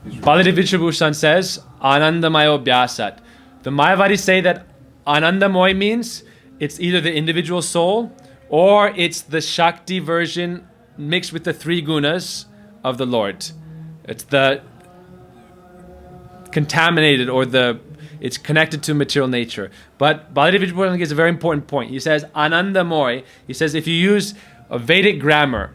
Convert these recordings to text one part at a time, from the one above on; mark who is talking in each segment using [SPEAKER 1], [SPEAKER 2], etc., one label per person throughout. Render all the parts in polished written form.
[SPEAKER 1] Baladev Vicharbhushan says, Anandamayo Bhyasat. The Mayavadis say that Anandamoy means it's either the individual soul or it's the Shakti version mixed with the three gunas of the Lord. It's the contaminated or it's connected to material nature. But Baladev Vicharbhushan gives a very important point. He says, Anandamoy, he says if you use a Vedic grammar,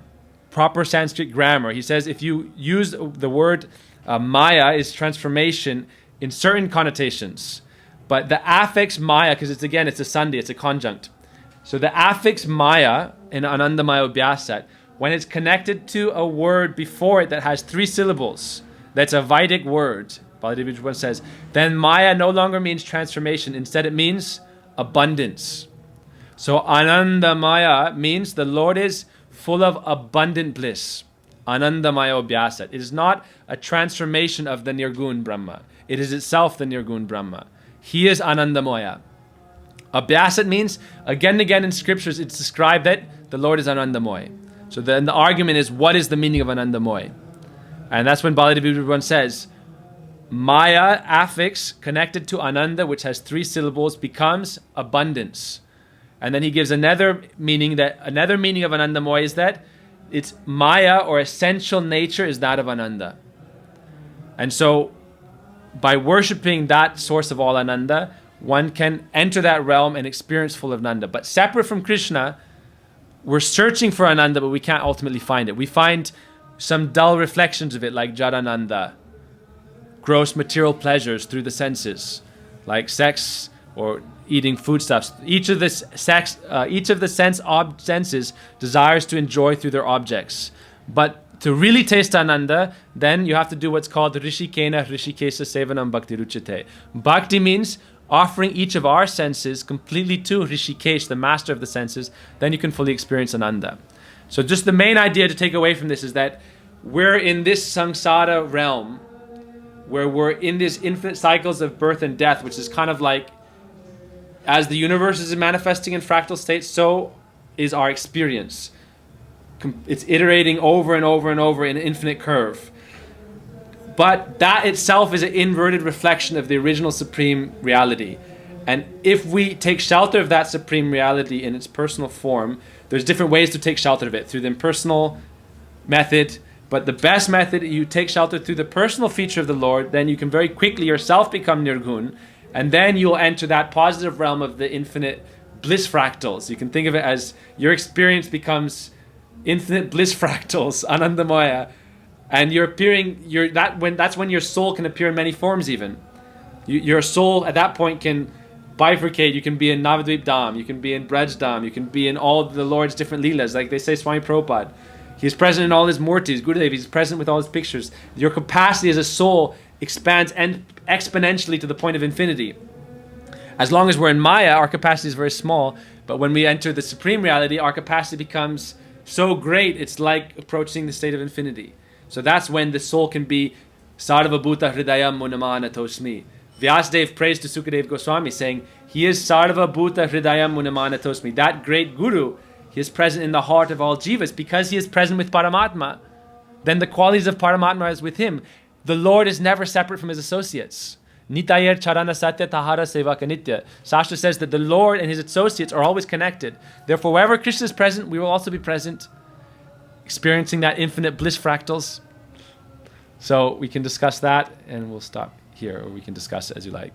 [SPEAKER 1] proper Sanskrit grammar, he says if you use the word Maya is transformation in certain connotations. But the affix Maya, because it's a sandhi, it's a conjunct. So the affix Maya in Anandamayo Bhyasat, when it's connected to a word before it that has three syllables, that's a Vedic word, Baladev Vicharbhushan says, then Maya no longer means transformation. Instead it means abundance. So Anandamaya means the Lord is full of abundant bliss. Anandamayo Bhyasat. It is not a transformation of the Nirgun Brahma. It is itself the Nirgun Brahma. He is Anandamaya. Abhyasat means, again and again in scriptures, it's described that the Lord is Anandamoy. So then the argument is, what is the meaning of Anandamoy? And that's when Baladev Vicharbhushan says, Maya affix connected to Ananda, which has three syllables, becomes abundance. And then he gives another meaning of Anandamoy is that its Maya or essential nature is that of Ananda. And so by worshipping that source of all Ananda, one can enter that realm and experience full of Ananda. But separate from Krishna, we're searching for Ananda, but we can't ultimately find it. We find some dull reflections of it, like Jadananda, gross material pleasures through the senses, like sex or eating foodstuffs. Each of the senses desires to enjoy through their objects. But to really taste Ananda, then you have to do what's called Rishikena Rishikesa Sevanam Bhakti Ruchate. Bhakti means offering each of our senses completely to Rishikesh, the master of the senses, then you can fully experience Ananda. So just the main idea to take away from this is that we're in this samsara realm where we're in these infinite cycles of birth and death, which is kind of like, as the universe is manifesting in fractal states, so is our experience. It's iterating over and over and over in an infinite curve. But that itself is an inverted reflection of the original supreme reality. And if we take shelter of that supreme reality in its personal form, there's different ways to take shelter of it, through the impersonal method. But the best method, you take shelter through the personal feature of the Lord, then you can very quickly yourself become Nirgun, and then you'll enter that positive realm of the infinite bliss fractals. You can think of it as your experience becomes infinite bliss fractals, Anandamaya, and that's when your soul can appear in many forms even. Your soul at that point can bifurcate. You can be in Navadvip Dham, you can be in Braj Dham, you can be in all the Lord's different leelas, like they say Swami Prabhupada. He's present in all his murtis. Gurudev, he's present with all his pictures. Your capacity as a soul expands exponentially to the point of infinity. As long as we're in Maya, our capacity is very small. But when we enter the supreme reality, our capacity becomes so great, it's like approaching the state of infinity. So that's when the soul can be Sarva Bhuta Hridayam Munamana Tosmi. Vyasadeva prays to Sukadev Goswami saying, he is Sarva Bhuta Hridayam Munamana Tosmi. That great Guru, he is present in the heart of all jivas because he is present with Paramatma. Then the qualities of Paramatma is with him. The Lord is never separate from his associates. Nitayar Charana Satya Tahara Sevaka Nitya. Shastra says that the Lord and his associates are always connected. Therefore, wherever Krishna is present, we will also be present, experiencing that infinite bliss fractals. So we can discuss that, and we'll stop here, or we can discuss it as you like.